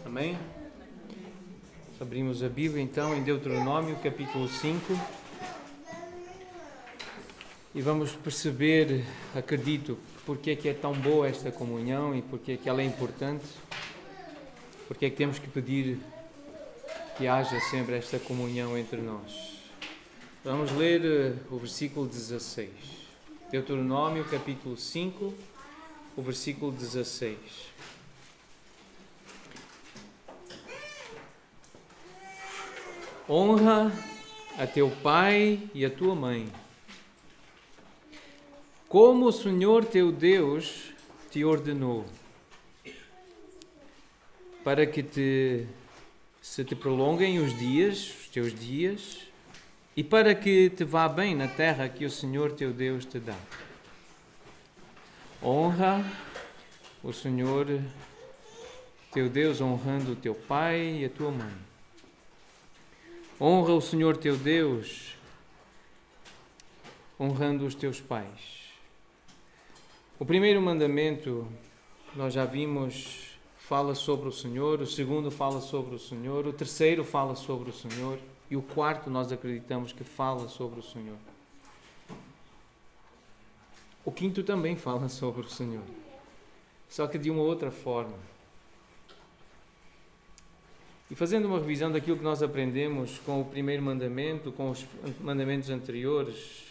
Amém? Abrimos a Bíblia então em Deuteronômio, capítulo 5. E vamos perceber, acredito, porque é que é tão boa esta comunhão e porque é que ela é importante. Porque é que temos que pedir que haja sempre esta comunhão entre nós. Vamos ler o versículo 16. Deuteronômio, capítulo 5, o versículo 16. Honra a teu pai e a tua mãe, como o Senhor teu Deus te ordenou, para que se te prolonguem os teus dias, e para que te vá bem na terra que o Senhor teu Deus te dá. Honra o Senhor teu Deus, honrando o teu pai e a tua mãe. Honra o Senhor teu Deus, honrando os teus pais. O primeiro mandamento, nós já vimos, fala sobre o Senhor. O segundo fala sobre o Senhor. O terceiro fala sobre o Senhor. E o quarto, nós acreditamos que fala sobre o Senhor. O quinto também fala sobre o Senhor, só que de uma outra forma. E fazendo uma revisão daquilo que nós aprendemos com o primeiro mandamento, com os mandamentos anteriores,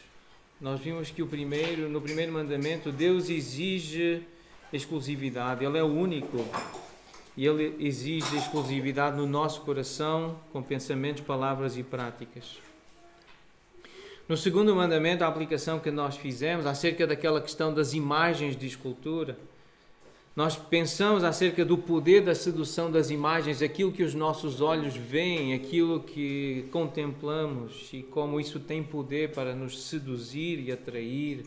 nós vimos que no primeiro mandamento, Deus exige exclusividade. Ele é o único e Ele exige exclusividade no nosso coração, com pensamentos, palavras e práticas. No segundo mandamento, a aplicação que nós fizemos acerca daquela questão das imagens de escultura, nós pensamos acerca do poder da sedução das imagens, aquilo que os nossos olhos veem, aquilo que contemplamos e como isso tem poder para nos seduzir e atrair.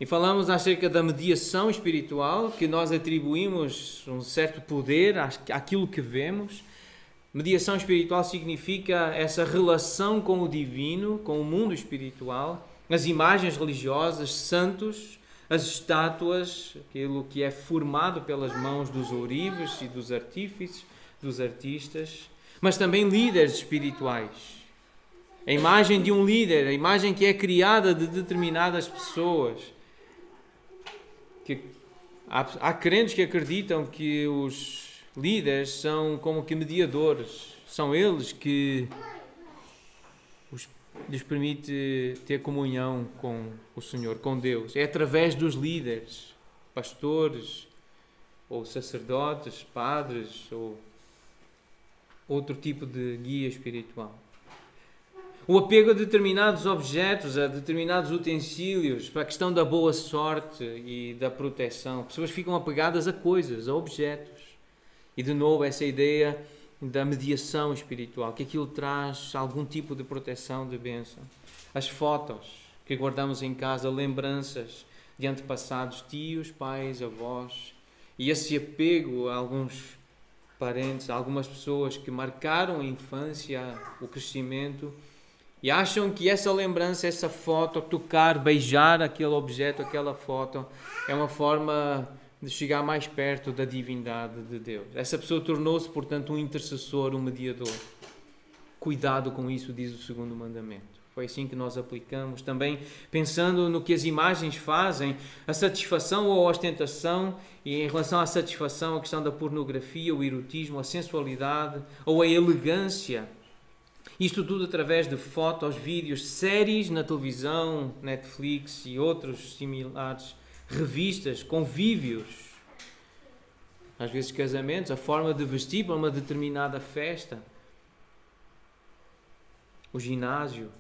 E falamos acerca da mediação espiritual, que nós atribuímos um certo poder àquilo que vemos. Mediação espiritual significa essa relação com o divino, com o mundo espiritual, as imagens religiosas, santos, as estátuas, aquilo que é formado pelas mãos dos ourives e dos artífices, dos artistas, mas também líderes espirituais. A imagem de um líder, a imagem que é criada de determinadas pessoas. Há crentes que acreditam que os líderes são como que mediadores, são eles que lhes permite ter comunhão com o Senhor, com Deus. É através dos líderes, pastores, ou sacerdotes, padres, ou outro tipo de guia espiritual. O apego a determinados objetos, a determinados utensílios, para a questão da boa sorte e da proteção. Pessoas ficam apegadas a coisas, a objetos. E de novo essa ideia da mediação espiritual, que aquilo traz algum tipo de proteção, de bênção. As fotos que guardamos em casa, lembranças de antepassados, tios, pais, avós, e esse apego a alguns parentes, a algumas pessoas que marcaram a infância, o crescimento, e acham que essa lembrança, essa foto, tocar, beijar aquele objeto, aquela foto, é uma forma de chegar mais perto da divindade de Deus. Essa pessoa tornou-se, portanto, um intercessor, um mediador. Cuidado com isso, diz o segundo mandamento. Foi assim que nós aplicamos. Também pensando no que as imagens fazem, a satisfação ou a ostentação, e em relação à satisfação, a questão da pornografia, o erotismo, a sensualidade ou a elegância. Isto tudo através de fotos, vídeos, séries na televisão, Netflix e outros similares, revistas, convívios, às vezes casamentos, a forma de vestir para uma determinada festa, o ginásio,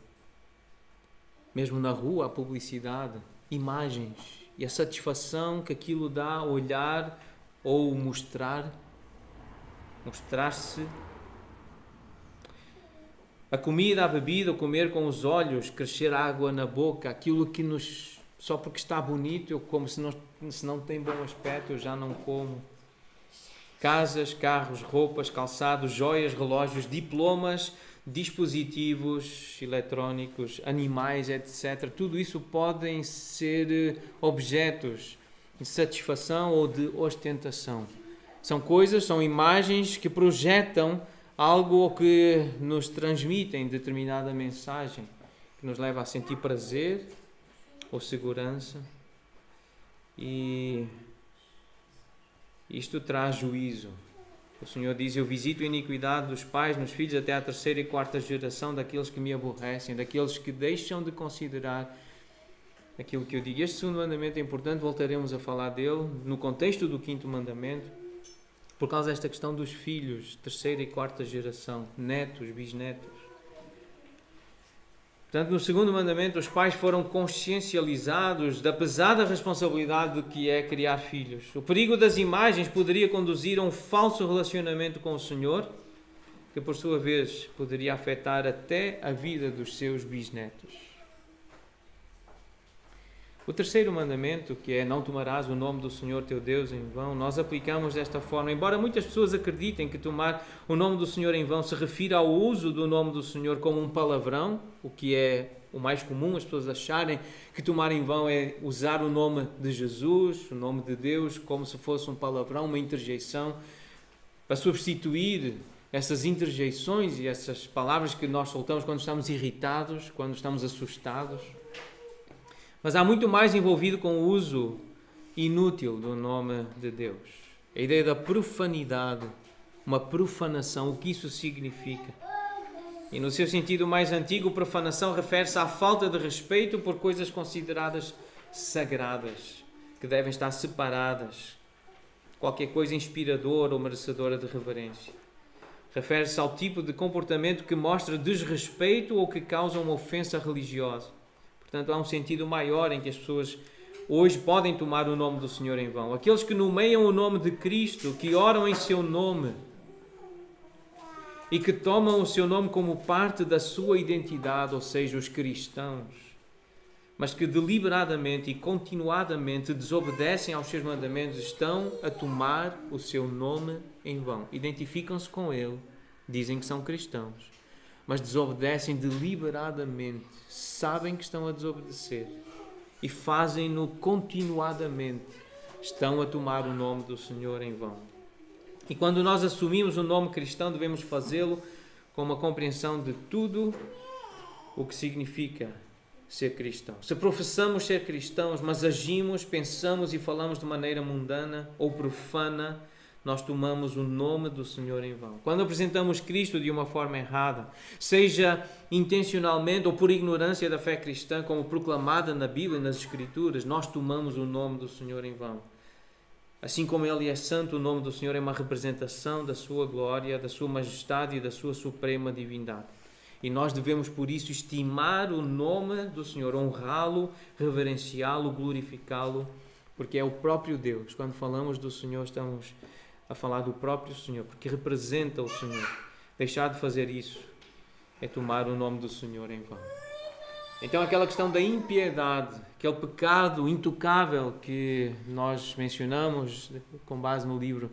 mesmo na rua, a publicidade, imagens e a satisfação que aquilo dá a olhar ou mostrar-se. A comida, a bebida, o comer com os olhos, crescer água na boca, aquilo que só porque está bonito, eu como, se não tem bom aspecto, eu já não como. Casas, carros, roupas, calçados, joias, relógios, diplomas, dispositivos eletrónicos, animais, etc. Tudo isso podem ser objetos de satisfação ou de ostentação. São coisas, são imagens que projetam algo ou que nos transmitem determinada mensagem, que nos leva a sentir prazer ou segurança. E isto traz juízo. O Senhor diz: eu visito a iniquidade dos pais nos filhos até à 3ª e 4ª geração daqueles que me aborrecem, daqueles que deixam de considerar aquilo que eu digo. Este segundo mandamento é importante, voltaremos a falar dele no contexto do 5º mandamento, por causa desta questão dos filhos, 3ª e 4ª geração, netos, bisnetos. Portanto, no segundo mandamento, os pais foram consciencializados da pesada responsabilidade do que é criar filhos. O perigo das imagens poderia conduzir a um falso relacionamento com o Senhor, que por sua vez poderia afetar até a vida dos seus bisnetos. O terceiro mandamento, que é não tomarás o nome do Senhor teu Deus em vão, nós aplicamos desta forma. Embora muitas pessoas acreditem que tomar o nome do Senhor em vão se refira ao uso do nome do Senhor como um palavrão, o que é o mais comum, as pessoas acharem que tomar em vão é usar o nome de Jesus, o nome de Deus, como se fosse um palavrão, uma interjeição, para substituir essas interjeições e essas palavras que nós soltamos quando estamos irritados, quando estamos assustados. Mas há muito mais envolvido com o uso inútil do nome de Deus. A ideia da profanidade, uma profanação, o que isso significa. E no seu sentido mais antigo, profanação refere-se à falta de respeito por coisas consideradas sagradas, que devem estar separadas. Qualquer coisa inspiradora ou merecedora de reverência. Refere-se ao tipo de comportamento que mostra desrespeito ou que causa uma ofensa religiosa. Portanto, há um sentido maior em que as pessoas hoje podem tomar o nome do Senhor em vão. Aqueles que nomeiam o nome de Cristo, que oram em seu nome e que tomam o seu nome como parte da sua identidade, ou seja, os cristãos, mas que deliberadamente e continuadamente desobedecem aos seus mandamentos, estão a tomar o seu nome em vão. Identificam-se com ele, dizem que são cristãos, mas desobedecem deliberadamente, sabem que estão a desobedecer e fazem-no continuadamente. Estão a tomar o nome do Senhor em vão. E quando nós assumimos o nome cristão, devemos fazê-lo com uma compreensão de tudo o que significa ser cristão. Se professamos ser cristãos, mas agimos, pensamos e falamos de maneira mundana ou profana, nós tomamos o nome do Senhor em vão. Quando apresentamos Cristo de uma forma errada, seja intencionalmente ou por ignorância da fé cristã, como proclamada na Bíblia e nas Escrituras, nós tomamos o nome do Senhor em vão. Assim como Ele é santo, o nome do Senhor é uma representação da sua glória, da sua majestade e da sua suprema divindade. E nós devemos, por isso, estimar o nome do Senhor, honrá-lo, reverenciá-lo, glorificá-lo, porque é o próprio Deus. Quando falamos do Senhor, estamos a falar do próprio Senhor, porque representa o Senhor. Deixar de fazer isso é tomar o nome do Senhor em vão. Então aquela questão da impiedade, aquele pecado intocável que nós mencionamos com base no livro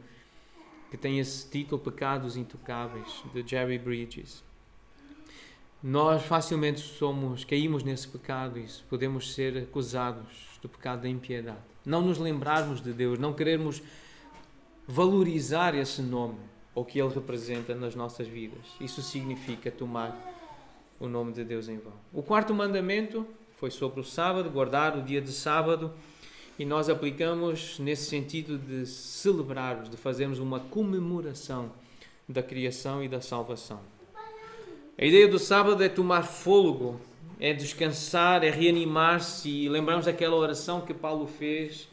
que tem esse título, Pecados Intocáveis, de Jerry Bridges. Nós facilmente caímos nesse pecado e podemos ser acusados do pecado da impiedade. Não nos lembrarmos de Deus, não querermos valorizar esse nome, ou que Ele representa nas nossas vidas. Isso significa tomar o nome de Deus em vão. O quarto mandamento foi sobre o sábado, guardar o dia de sábado, e nós aplicamos nesse sentido de celebrarmos, de fazermos uma comemoração da criação e da salvação. A ideia do sábado é tomar fôlego, é descansar, é reanimar-se, e lembramos daquela oração que Paulo fez,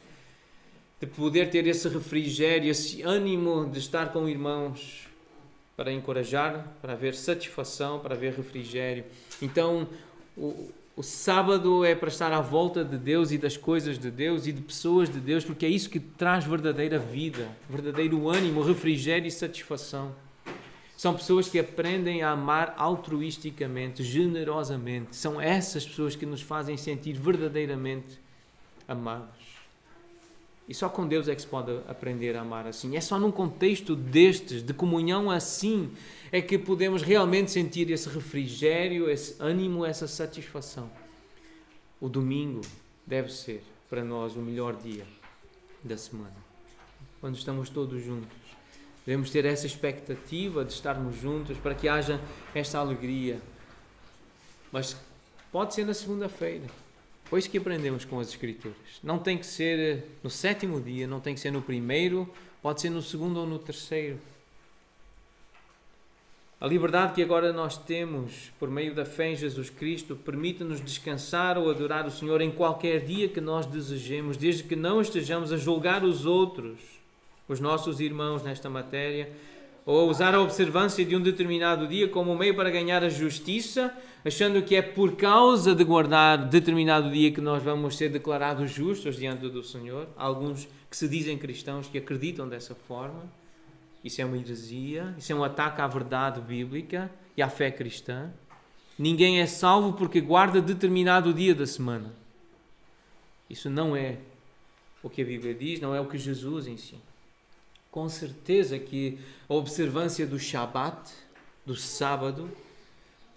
de poder ter esse refrigério, esse ânimo de estar com irmãos para encorajar, para haver satisfação, para haver refrigério. Então, o sábado é para estar à volta de Deus e das coisas de Deus e de pessoas de Deus, porque é isso que traz verdadeira vida, verdadeiro ânimo, refrigério e satisfação. São pessoas que aprendem a amar altruisticamente, generosamente. São essas pessoas que nos fazem sentir verdadeiramente amados. E só com Deus é que se pode aprender a amar assim. É só num contexto destes, de comunhão assim, é que podemos realmente sentir esse refrigério, esse ânimo, essa satisfação. O domingo deve ser, para nós, o melhor dia da semana. Quando estamos todos juntos. Devemos ter essa expectativa de estarmos juntos para que haja esta alegria. Mas pode ser na segunda-feira. Foi isso que aprendemos com as Escrituras. Não tem que ser no 7º dia, não tem que ser no 1º, pode ser no 2º ou no 3º. A liberdade que agora nós temos por meio da fé em Jesus Cristo permite-nos descansar ou adorar o Senhor em qualquer dia que nós desejemos, desde que não estejamos a julgar os outros, os nossos irmãos nesta matéria, ou a usar a observância de um determinado dia como meio para ganhar a justiça, achando que é por causa de guardar determinado dia que nós vamos ser declarados justos diante do Senhor. Há alguns que se dizem cristãos que acreditam dessa forma. Isso é uma heresia, isso é um ataque à verdade bíblica e à fé cristã. Ninguém é salvo porque guarda determinado dia da semana. Isso não é o que a Bíblia diz, não é o que Jesus ensina. Com certeza que a observância do Shabat, do sábado,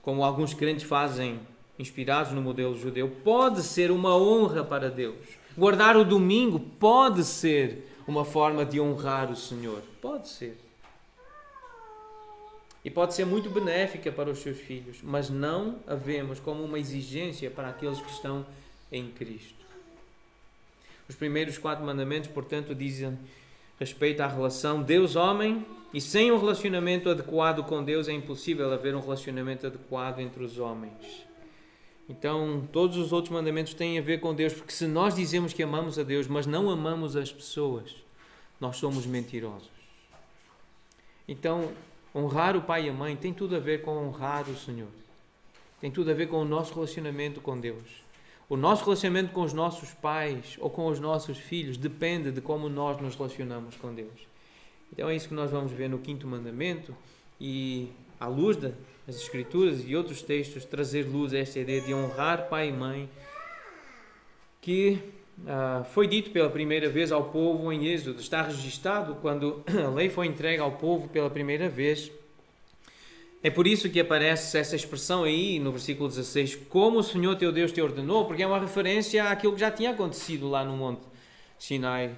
como alguns crentes fazem, inspirados no modelo judeu, pode ser uma honra para Deus. Guardar o domingo pode ser uma forma de honrar o Senhor. Pode ser. E pode ser muito benéfica para os seus filhos, mas não a vemos como uma exigência para aqueles que estão em Cristo. Os primeiros 4 mandamentos, portanto, dizem respeito à relação Deus-homem, e sem um relacionamento adequado com Deus é impossível haver um relacionamento adequado entre os homens. Então, todos os outros mandamentos têm a ver com Deus, porque se nós dizemos que amamos a Deus, mas não amamos as pessoas, nós somos mentirosos. Então, honrar o pai e a mãe tem tudo a ver com honrar o Senhor. Tem tudo a ver com o nosso relacionamento com Deus. O nosso relacionamento com os nossos pais ou com os nossos filhos depende de como nós nos relacionamos com Deus. Então é isso que nós vamos ver no 5º mandamento e, à luz das Escrituras e outros textos, trazer luz a esta ideia de honrar pai e mãe, que foi dito pela primeira vez ao povo em Êxodo. Está registado quando a lei foi entregue ao povo pela primeira vez. É por isso que aparece essa expressão aí no versículo 16, como o Senhor teu Deus te ordenou, porque é uma referência àquilo que já tinha acontecido lá no Monte Sinai,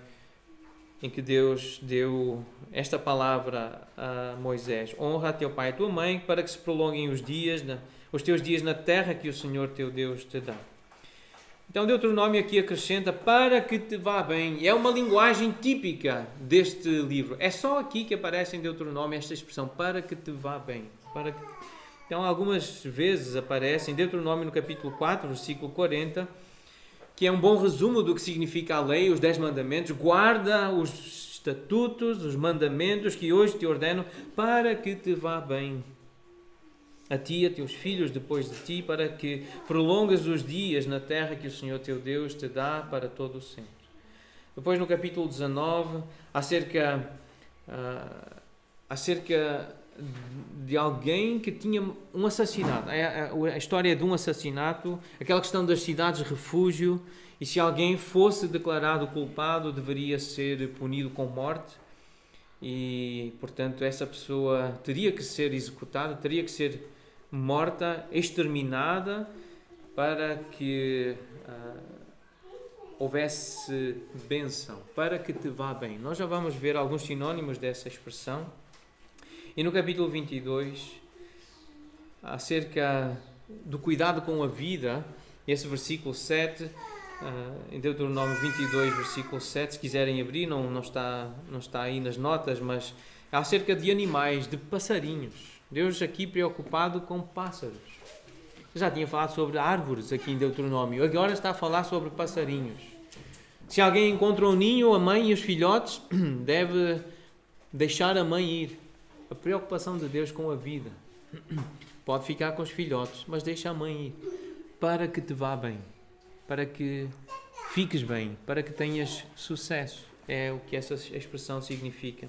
em que Deus deu esta palavra a Moisés: honra teu pai e tua mãe, para que se prolonguem os teus dias na terra que o Senhor teu Deus te dá. Então Deuteronômio aqui acrescenta para que te vá bem. É uma linguagem típica deste livro. É só aqui que aparece em Deuteronômio esta expressão, para que te vá bem. Então algumas vezes aparece em Deuteronômio no capítulo 4, versículo 40, que é um bom resumo do que significa a lei, os 10 mandamentos. Guarda os estatutos, os mandamentos que hoje te ordeno, para que te vá bem. A ti e a teus filhos depois de ti, para que prolongues os dias na terra que o Senhor teu Deus te dá para todo o sempre. Depois no capítulo 19, acerca de alguém que tinha um assassinato. A história de um assassinato, aquela questão das cidades de refúgio, e se alguém fosse declarado culpado, deveria ser punido com morte. E, portanto, essa pessoa teria que ser executada, teria que ser morta, exterminada, para que houvesse bênção, para que te vá bem. Nós já vamos ver alguns sinónimos dessa expressão. E no capítulo 22, acerca do cuidado com a vida, esse versículo 7, em Deuteronômio 22, versículo 7, se quiserem abrir, não está aí nas notas, mas é acerca de animais, de passarinhos. Deus aqui preocupado com pássaros. Já tinha falado sobre árvores aqui em Deuteronômio, agora está a falar sobre passarinhos. Se alguém encontra um ninho, a mãe e os filhotes, deve deixar a mãe ir. A preocupação de Deus com a vida. Pode ficar com os filhotes, mas deixa a mãe ir, para que te vá bem, para que fiques bem, para que tenhas sucesso. É o que essa expressão significa.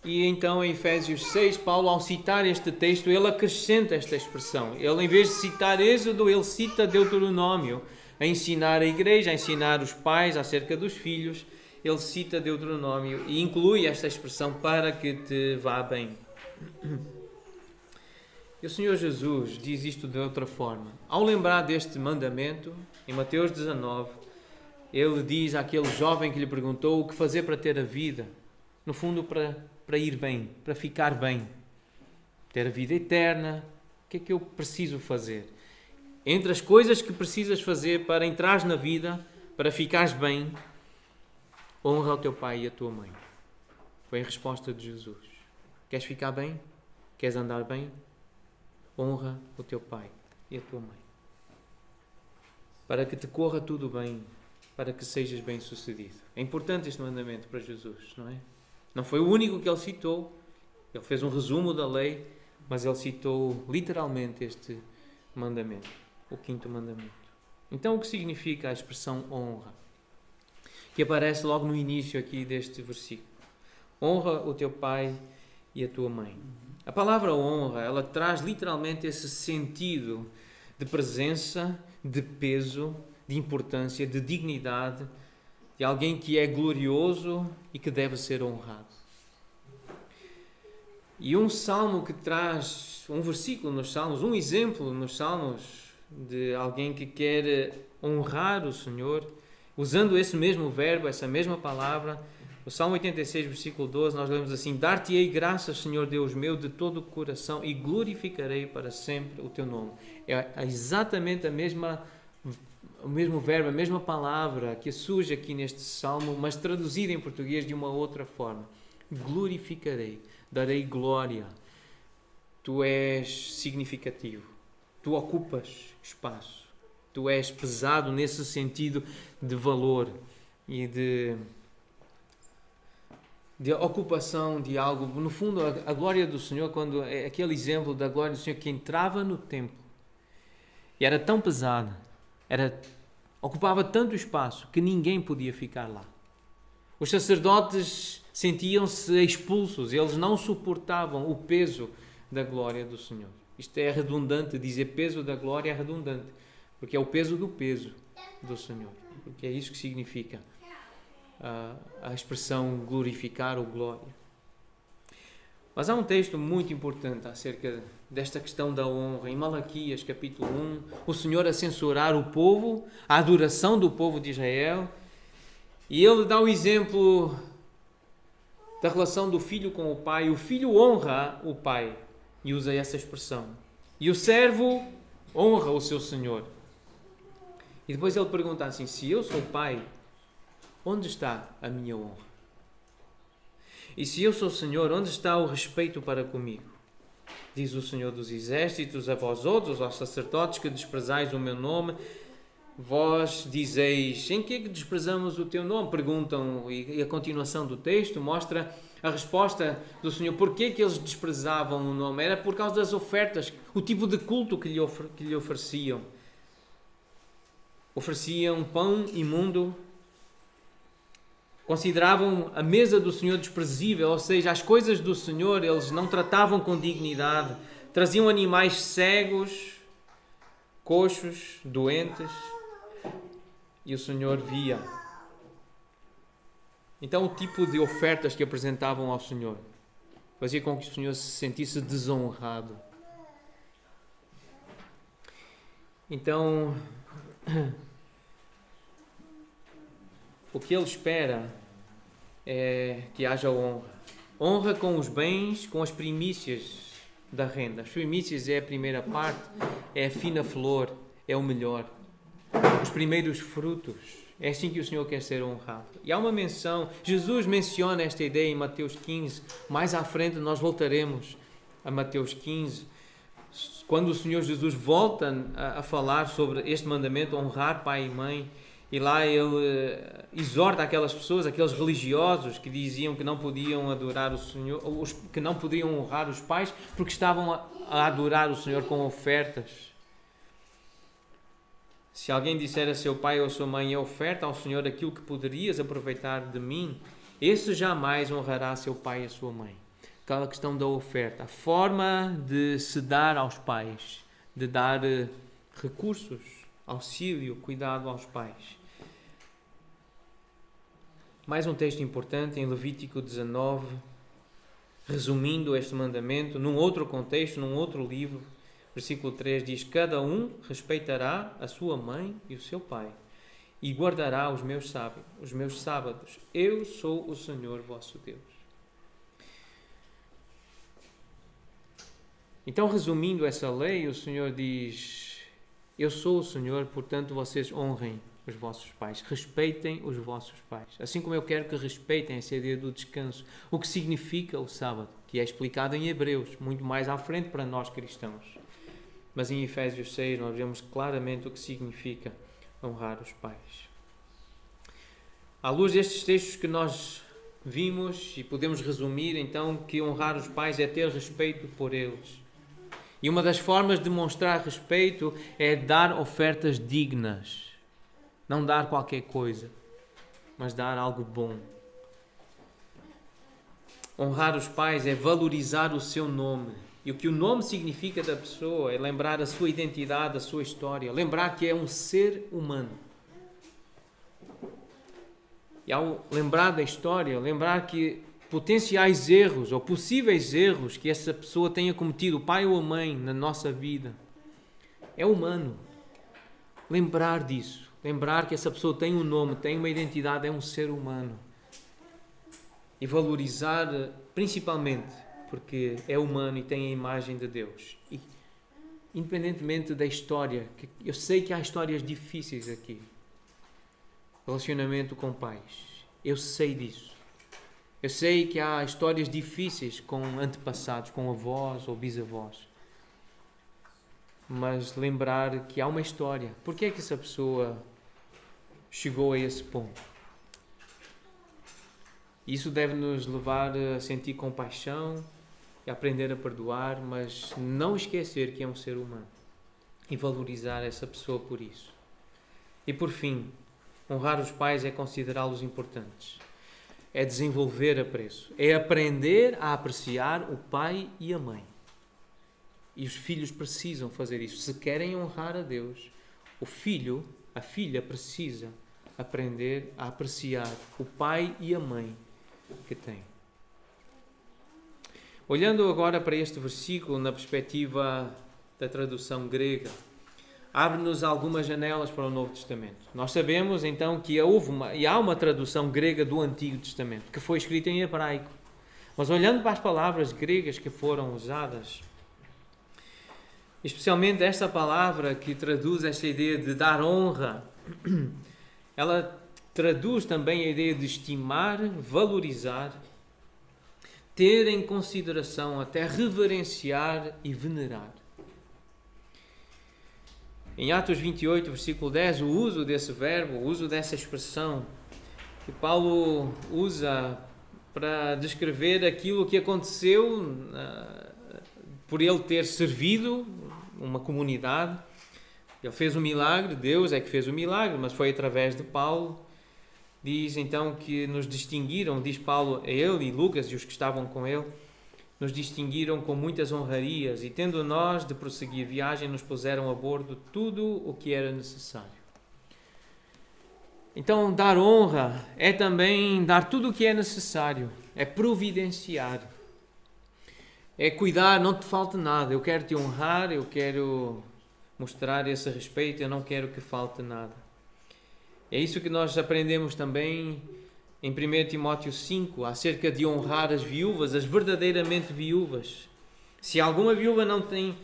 E então em Efésios 6, Paulo, ao citar este texto, ele acrescenta esta expressão. Ele, em vez de citar Êxodo, ele cita Deuteronômio, a ensinar a igreja, a ensinar os pais acerca dos filhos, ele cita Deuteronômio e inclui esta expressão para que te vá bem. E o Senhor Jesus diz isto de outra forma. Ao lembrar deste mandamento, em Mateus 19, ele diz àquele jovem que lhe perguntou o que fazer para ter a vida. No fundo, para ir bem, para ficar bem. Ter a vida eterna. O que é que eu preciso fazer? Entre as coisas que precisas fazer para entrares na vida, para ficares bem, honra o teu pai e a tua mãe. Foi a resposta de Jesus. Queres ficar bem? Queres andar bem? Honra o teu pai e a tua mãe. Para que te corra tudo bem, para que sejas bem sucedido. É importante este mandamento para Jesus, não é? Não foi o único que ele citou. Ele fez um resumo da lei, mas ele citou literalmente este mandamento, o 5º mandamento. Então, o que significa a expressão honra? Que aparece logo no início aqui deste versículo. Honra o teu pai e a tua mãe. A palavra honra, ela traz literalmente esse sentido de presença, de peso, de importância, de dignidade, de alguém que é glorioso e que deve ser honrado. E um salmo que traz, um versículo nos salmos, um exemplo nos salmos de alguém que quer honrar o Senhor, usando esse mesmo verbo, essa mesma palavra. O Salmo 86, versículo 12, nós lemos assim: Dar-te-ei graças, Senhor Deus meu, de todo o coração e glorificarei para sempre o teu nome. É exatamente o mesmo verbo, a mesma palavra que surge aqui neste Salmo, mas traduzida em português de uma outra forma. Glorificarei, darei glória. Tu és significativo, tu ocupas espaço, tu és pesado nesse sentido de valor e de ocupação de algo. No fundo, a glória do Senhor, quando é aquele exemplo da glória do Senhor que entrava no templo e era tão pesada, ocupava tanto espaço que ninguém podia ficar lá. Os sacerdotes sentiam-se expulsos, eles não suportavam o peso da glória do Senhor. Isto é redundante, dizer peso da glória é redundante, porque é o peso do Senhor, porque é isso que significa a expressão glorificar ou glória. Mas há um texto muito importante acerca desta questão da honra. Em Malaquias, capítulo 1, o Senhor a censurar o povo, a adoração do povo de Israel, e ele dá o exemplo da relação do filho com o pai. O filho honra o pai, e usa essa expressão. E o servo honra o seu senhor. E depois ele pergunta assim: se eu sou pai, onde está a minha honra? E se eu sou Senhor, onde está o respeito para comigo? Diz o Senhor dos Exércitos a vós outros, aos sacerdotes, que desprezais o meu nome. Vós dizeis: em que é que desprezamos o teu nome? Perguntam, e a continuação do texto mostra a resposta do Senhor. Porquê que eles desprezavam o nome? Era por causa das ofertas, o tipo de culto que lhe ofereciam. Ofereciam pão imundo, consideravam a mesa do Senhor desprezível, ou seja, as coisas do Senhor eles não tratavam com dignidade, traziam animais cegos, coxos, doentes, e o Senhor via. Então o tipo de ofertas que apresentavam ao Senhor fazia com que o Senhor se sentisse desonrado. Então, o que ele espera é que haja honra. Honra com os bens, com as primícias da renda. As primícias é a primeira parte, é a fina flor, é o melhor. Os primeiros frutos. É assim que o Senhor quer ser honrado. E há uma menção, Jesus menciona esta ideia em Mateus 15. Mais à frente nós voltaremos a Mateus 15, quando o Senhor Jesus volta a falar sobre este mandamento, honrar pai e mãe. E lá ele exorta aquelas pessoas, aqueles religiosos que diziam que não podiam adorar o Senhor, que não podiam honrar os pais porque estavam a adorar o Senhor com ofertas. Se alguém disser a seu pai ou a sua mãe: oferta ao Senhor aquilo que poderias aproveitar de mim, esse jamais honrará seu pai e a sua mãe. Aquela questão da oferta, a forma de se dar aos pais, de dar recursos, auxílio, cuidado aos pais. Mais um texto importante em Levítico 19, resumindo este mandamento, num outro contexto, num outro livro. Versículo 3 diz: cada um respeitará a sua mãe e o seu pai, e guardará os meus sábados. Eu sou o Senhor vosso Deus. Então, resumindo essa lei, o Senhor diz: eu sou o Senhor, portanto vocês honrem os vossos pais, respeitem os vossos pais. Assim como eu quero que respeitem essa ideia do descanso, o que significa o sábado, que é explicado em Hebreus, muito mais à frente para nós cristãos. Mas em Efésios 6 nós vemos claramente o que significa honrar os pais. À luz destes textos que nós vimos, e podemos resumir então que honrar os pais é ter respeito por eles. E uma das formas de mostrar respeito é dar ofertas dignas. Não dar qualquer coisa, mas dar algo bom. Honrar os pais é valorizar o seu nome. E o que o nome significa da pessoa é lembrar a sua identidade, a sua história. Lembrar que é um ser humano. E ao lembrar da história, lembrar que potenciais erros ou possíveis erros que essa pessoa tenha cometido, o pai ou a mãe, na nossa vida, é humano. Lembrar disso. Lembrar que essa pessoa tem um nome, tem uma identidade, é um ser humano. E valorizar principalmente porque é humano e tem a imagem de Deus. E, independentemente da história, eu sei que há histórias difíceis aqui. Relacionamento com pais. Eu sei disso. Eu sei que há histórias difíceis com antepassados, com avós ou bisavós. Mas lembrar que há uma história. Por que é que essa pessoa chegou a esse ponto? Isso deve nos levar a sentir compaixão e aprender a perdoar, mas não esquecer que é um ser humano e valorizar essa pessoa por isso. E por fim, honrar os pais é considerá-los importantes. É desenvolver apreço. É aprender a apreciar o pai e a mãe. E os filhos precisam fazer isso. Se querem honrar a Deus, o filho, a filha precisa aprender a apreciar o pai e a mãe que tem. Olhando agora para este versículo na perspectiva da tradução grega, abre-nos algumas janelas para o Novo Testamento. Nós sabemos então que há uma tradução grega do Antigo Testamento, que foi escrita em hebraico. Mas olhando para as palavras gregas que foram usadas, especialmente esta palavra que traduz esta ideia de dar honra, ela traduz também a ideia de estimar, valorizar, ter em consideração, até reverenciar e venerar. Em Atos 28, versículo 10, o uso desse verbo, o uso dessa expressão que Paulo usa para descrever aquilo que aconteceu por ele ter servido uma comunidade. Ele fez um milagre, Deus é que fez o milagre, mas foi através de Paulo. Diz então que nos distinguiram, diz Paulo a ele e Lucas e os que estavam com ele, nos distinguiram com muitas honrarias e tendo nós de prosseguir a viagem, nos puseram a bordo tudo o que era necessário. Então, dar honra é também dar tudo o que é necessário, é providenciar, é cuidar, não te falte nada. Eu quero te honrar, eu quero mostrar esse respeito, eu não quero que falte nada. É isso que nós aprendemos também em 1 Timóteo 5, acerca de honrar as viúvas, as verdadeiramente viúvas. Se alguma viúva não tem,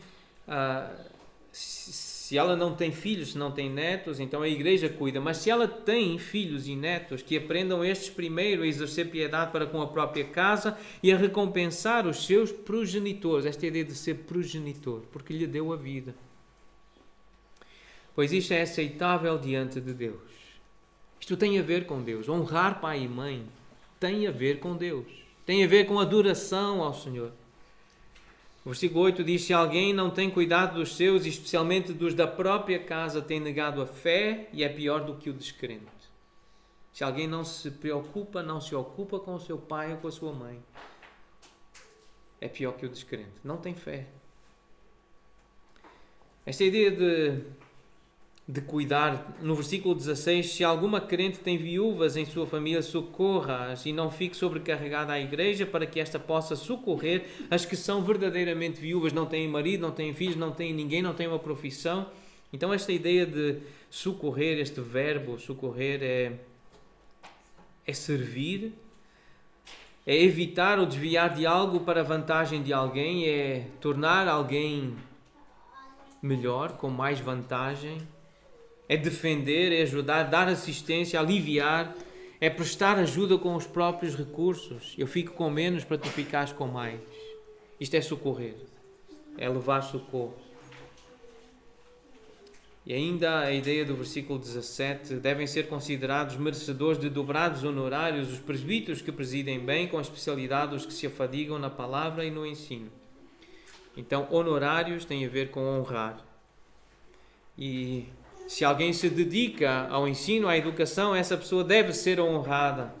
se ela não tem filhos, se não tem netos, então a igreja cuida. Mas se ela tem filhos e netos, que aprendam estes primeiro a exercer piedade para com a própria casa e a recompensar os seus progenitores. Esta ideia de ser progenitor, porque lhe deu a vida. Pois isto é aceitável diante de Deus. Isto tem a ver com Deus. Honrar pai e mãe tem a ver com Deus. Tem a ver com adoração ao Senhor. O versículo 8 diz: se alguém não tem cuidado dos seus, e especialmente dos da própria casa, tem negado a fé e é pior do que o descrente. Se alguém não se preocupa, não se ocupa com o seu pai ou com a sua mãe, é pior que o descrente. Não tem fé. Esta ideia de de cuidar. No versículo 16, se alguma crente tem viúvas em sua família, socorra-as e não fique sobrecarregada a igreja, para que esta possa socorrer as que são verdadeiramente viúvas, não têm marido, não têm filhos, não têm ninguém, não têm uma profissão. Então esta ideia de socorrer, este verbo socorrer é servir, é evitar ou desviar de algo para a vantagem de alguém, é tornar alguém melhor, com mais vantagem, é defender, é ajudar, dar assistência, aliviar, é prestar ajuda com os próprios recursos. Eu fico com menos para tu ficares com mais. Isto é socorrer, é levar socorro. E ainda a ideia do versículo 17, devem ser considerados merecedores de dobrados honorários os presbíteros que presidem bem, com especialidade os que se afadigam na palavra e no ensino. Então, honorários tem a ver com honrar. E se alguém se dedica ao ensino, à educação, essa pessoa deve ser honrada.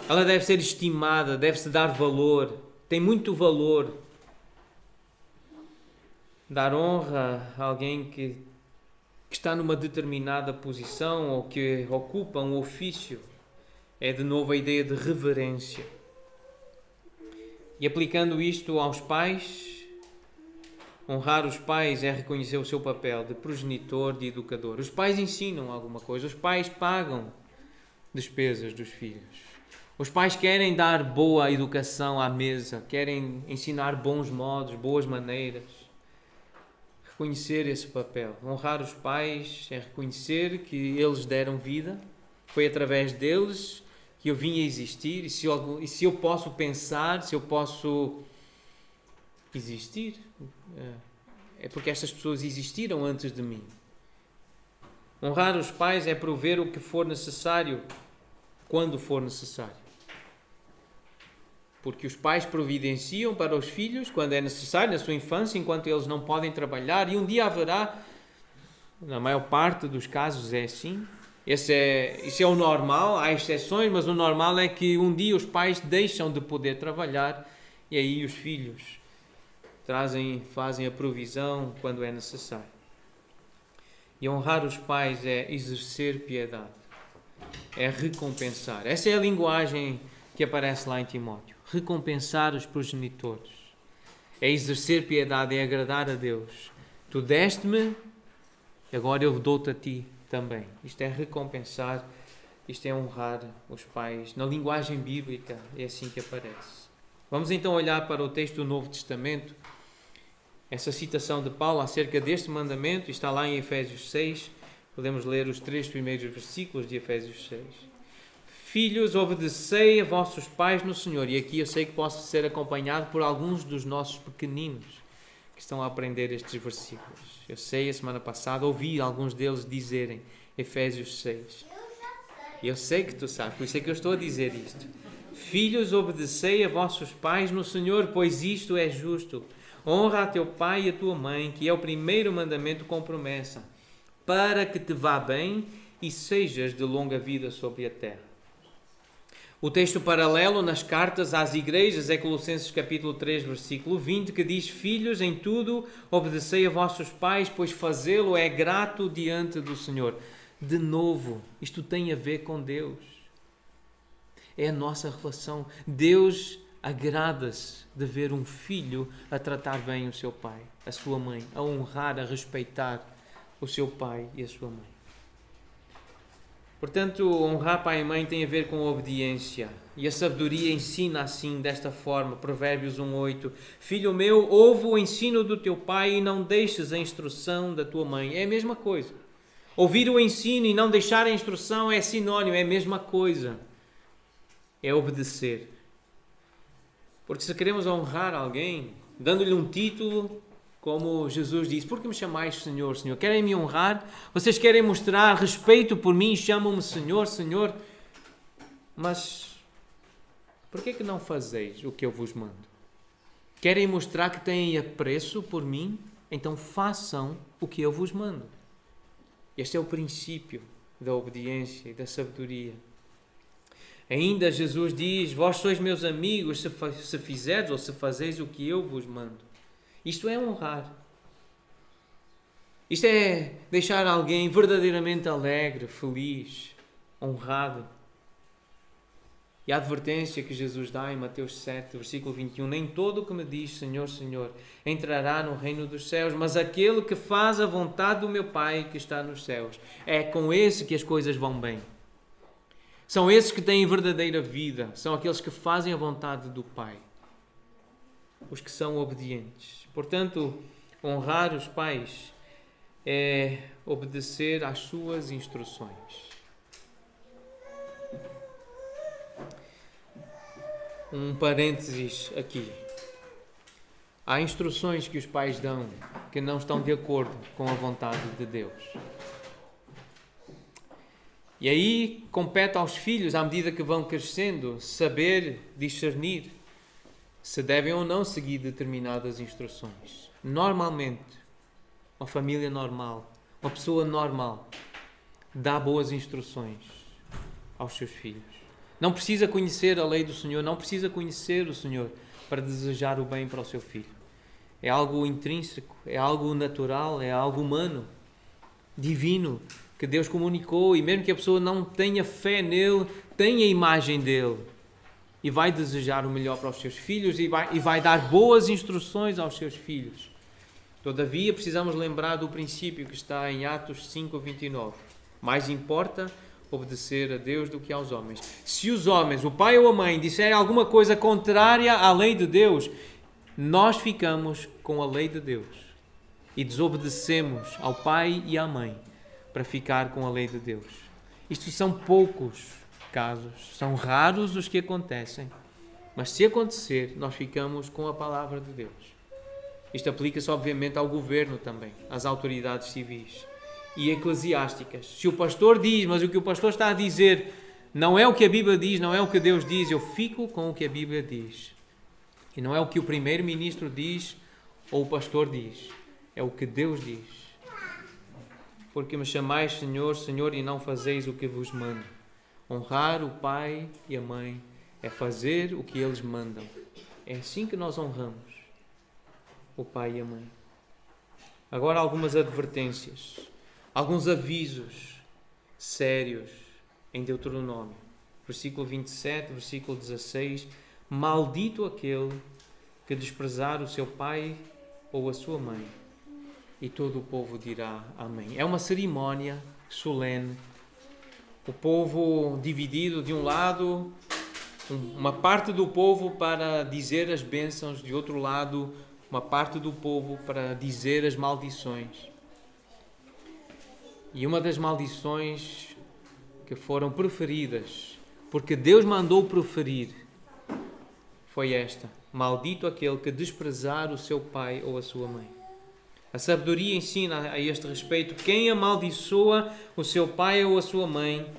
Ela deve ser estimada, deve-se dar valor. Tem muito valor. Dar honra a alguém que está numa determinada posição ou que ocupa um ofício é de novo a ideia de reverência. E aplicando isto aos pais, honrar os pais é reconhecer o seu papel de progenitor, de educador. Os pais ensinam alguma coisa, os pais pagam despesas dos filhos. Os pais querem dar boa educação à mesa, querem ensinar bons modos, boas maneiras. Reconhecer esse papel. Honrar os pais é reconhecer que eles deram vida, foi através deles que eu vim a existir, e se eu posso pensar, se eu posso existir, é porque estas pessoas existiram antes de mim. Honrar os pais é prover o que for necessário, quando for necessário. Porque os pais providenciam para os filhos quando é necessário, na sua infância, enquanto eles não podem trabalhar, e um dia haverá, na maior parte dos casos é assim, isso é o normal, há exceções, mas o normal é que um dia os pais deixam de poder trabalhar e aí os filhos fazem a provisão quando é necessário. E honrar os pais é exercer piedade, é recompensar. Essa é a linguagem que aparece lá em Timóteo. Recompensar os progenitores. É exercer piedade, é agradar a Deus. Tu deste-me, agora eu dou-te a ti também. Isto é recompensar, isto é honrar os pais. Na linguagem bíblica é assim que aparece. Vamos então olhar para o texto do Novo Testamento. Essa citação de Paulo acerca deste mandamento está lá em Efésios 6. Podemos ler os 3 primeiros versículos de Efésios 6. Filhos, obedecei a vossos pais no Senhor. E aqui eu sei que posso ser acompanhado por alguns dos nossos pequeninos que estão a aprender estes versículos. Eu sei, a semana passada, ouvi alguns deles dizerem Efésios 6. Eu sei que tu sabes, por isso é que eu estou a dizer isto. Filhos, obedecei a vossos pais no Senhor, pois isto é justo. Honra a teu pai e a tua mãe, que é o primeiro mandamento com promessa, para que te vá bem e sejas de longa vida sobre a terra. O texto paralelo nas cartas às igrejas é Colossenses capítulo 3, versículo 20, que diz: Filhos, em tudo obedecei a vossos pais, pois fazê-lo é grato diante do Senhor. De novo, isto tem a ver com Deus. É a nossa relação. Deus agrada-se de ver um filho a tratar bem o seu pai, a sua mãe, a honrar, a respeitar o seu pai e a sua mãe. Portanto, honrar pai e mãe tem a ver com obediência. E a sabedoria ensina assim, desta forma, Provérbios 1:8. Filho meu, ouve o ensino do teu pai e não deixes a instrução da tua mãe. É a mesma coisa. Ouvir o ensino e não deixar a instrução é sinónimo, é a mesma coisa. É obedecer. Porque se queremos honrar alguém, dando-lhe um título, como Jesus disse: por que me chamais Senhor, Senhor? Querem me honrar? Vocês querem mostrar respeito por mim e chamam-me Senhor, Senhor? Mas por que não fazeis o que eu vos mando? Querem mostrar que têm apreço por mim? Então façam o que eu vos mando. Este é o princípio da obediência e da sabedoria. Ainda Jesus diz: vós sois meus amigos se fizerdes ou se fazeis o que eu vos mando. Isto é honrar. Isto é deixar alguém verdadeiramente alegre, feliz, honrado. E a advertência que Jesus dá em Mateus 7, versículo 21, nem todo o que me diz Senhor, Senhor, entrará no reino dos céus, mas aquele que faz a vontade do meu Pai que está nos céus. É com esse que as coisas vão bem. São esses que têm verdadeira vida, são aqueles que fazem a vontade do Pai. Os que são obedientes. Portanto, honrar os pais é obedecer às suas instruções. Um parênteses aqui. Há instruções que os pais dão que não estão de acordo com a vontade de Deus. E aí compete aos filhos, à medida que vão crescendo, saber discernir se devem ou não seguir determinadas instruções. Normalmente, uma família normal, uma pessoa normal, dá boas instruções aos seus filhos. Não precisa conhecer a lei do Senhor, não precisa conhecer o Senhor para desejar o bem para o seu filho. É algo intrínseco, é algo natural, é algo humano, divino, que Deus comunicou, e mesmo que a pessoa não tenha fé nele, tem a imagem dele e vai desejar o melhor para os seus filhos e vai dar boas instruções aos seus filhos. Todavia, precisamos lembrar do princípio que está em Atos 5:29. Mais importa obedecer a Deus do que aos homens. Se os homens, o pai ou a mãe, disserem alguma coisa contrária à lei de Deus, nós ficamos com a lei de Deus e desobedecemos ao pai e à mãe para ficar com a lei de Deus. Isto são poucos casos, são raros os que acontecem, mas se acontecer, nós ficamos com a palavra de Deus. Isto aplica-se obviamente ao governo também, às autoridades civis e eclesiásticas. Se o pastor diz, mas o que o pastor está a dizer não é o que a Bíblia diz, não é o que Deus diz, eu fico com o que a Bíblia diz. E não é o que o primeiro-ministro diz ou o pastor diz, é o que Deus diz. Porque me chamais Senhor, Senhor, e não fazeis o que vos mando. Honrar o pai e a mãe é fazer o que eles mandam. É assim que nós honramos o pai e a mãe. Agora algumas advertências, alguns avisos sérios em Deuteronômio. Versículo 27, versículo 16. Maldito aquele que desprezar o seu pai ou a sua mãe. E todo o povo dirá amém. É uma cerimónia solene. O povo dividido de um lado, uma parte do povo para dizer as bênçãos, de outro lado, uma parte do povo para dizer as maldições. E uma das maldições que foram proferidas, porque Deus mandou proferir, foi esta: maldito aquele que desprezar o seu pai ou a sua mãe. A sabedoria ensina a este respeito: quem amaldiçoa o seu pai ou a sua mãe,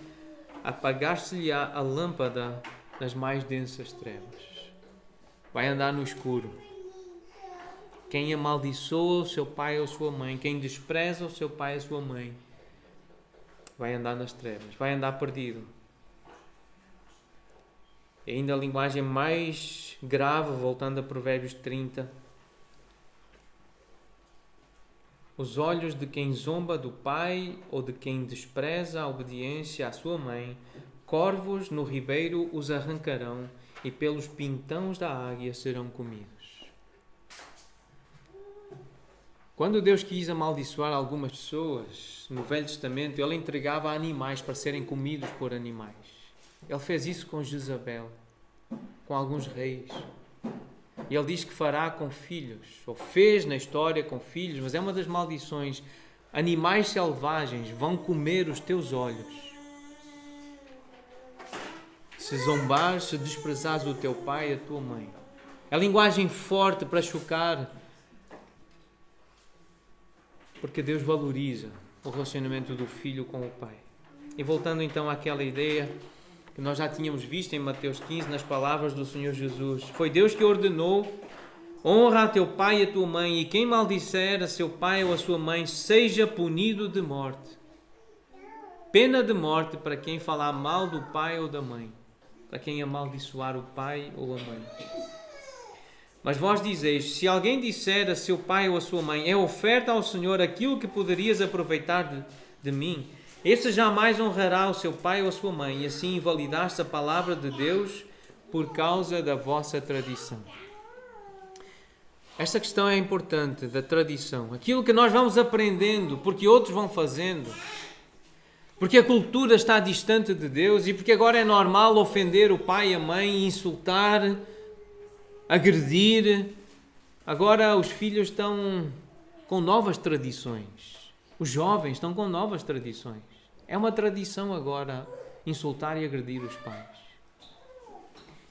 apagar-se-lhe-á a lâmpada nas mais densas trevas. Vai andar no escuro. Quem amaldiçoa o seu pai ou a sua mãe, quem despreza o seu pai ou a sua mãe, vai andar nas trevas, vai andar perdido. E ainda a linguagem mais grave, voltando a Provérbios 30. Os olhos de quem zomba do pai ou de quem despreza a obediência à sua mãe, corvos no ribeiro os arrancarão e pelos pintões da águia serão comidos. Quando Deus quis amaldiçoar algumas pessoas, no Velho Testamento, Ele entregava animais para serem comidos por animais. Ele fez isso com Jezabel, com alguns reis. E Ele diz que fará com filhos, ou fez na história com filhos, mas é uma das maldições. Animais selvagens vão comer os teus olhos. Se zombares, se desprezares o teu pai e a tua mãe. É linguagem forte para chocar, porque Deus valoriza o relacionamento do filho com o pai. E voltando então àquela ideia que nós já tínhamos visto em Mateus 15, nas palavras do Senhor Jesus. Foi Deus que ordenou: honra a teu pai e a tua mãe, e quem maldisser a seu pai ou a sua mãe seja punido de morte. Pena de morte para quem falar mal do pai ou da mãe, para quem amaldiçoar o pai ou a mãe. Mas vós dizeis, se alguém disser a seu pai ou a sua mãe, é oferta ao Senhor aquilo que poderias aproveitar de mim, este jamais honrará o seu pai ou a sua mãe, e assim invalidaste a palavra de Deus por causa da vossa tradição. Esta questão é importante, da tradição. Aquilo que nós vamos aprendendo, porque outros vão fazendo, porque a cultura está distante de Deus e porque agora é normal ofender o pai e a mãe, insultar, agredir. Agora os filhos estão com novas tradições. Os jovens estão com novas tradições. É uma tradição agora insultar e agredir os pais.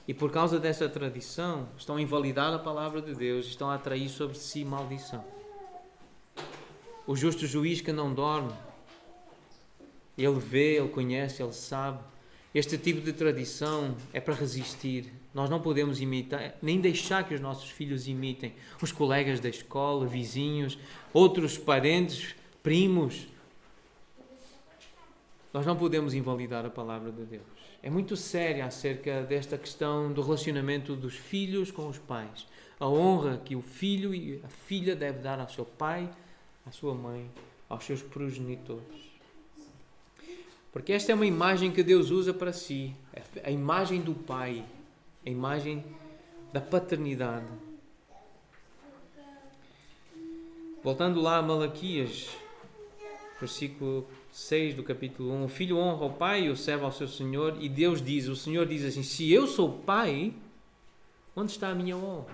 E por causa dessa tradição, estão a invalidar a palavra de Deus, estão a atrair sobre si maldição. O justo juiz que não dorme, ele vê, ele conhece, ele sabe. Este tipo de tradição é para resistir. Nós não podemos imitar, nem deixar que os nossos filhos imitem os colegas da escola, vizinhos, outros parentes, primos. Nós não podemos invalidar a palavra de Deus. É muito séria acerca desta questão do relacionamento dos filhos com os pais. A honra que o filho e a filha devem dar ao seu pai, à sua mãe, aos seus progenitores. Porque esta é uma imagem que Deus usa para si. A imagem do pai. A imagem da paternidade. Voltando lá a Malaquias, versículo 6 do capítulo 1. O filho honra o pai e o servo ao seu senhor. E Deus diz, o Senhor diz assim, se eu sou pai, onde está a minha honra?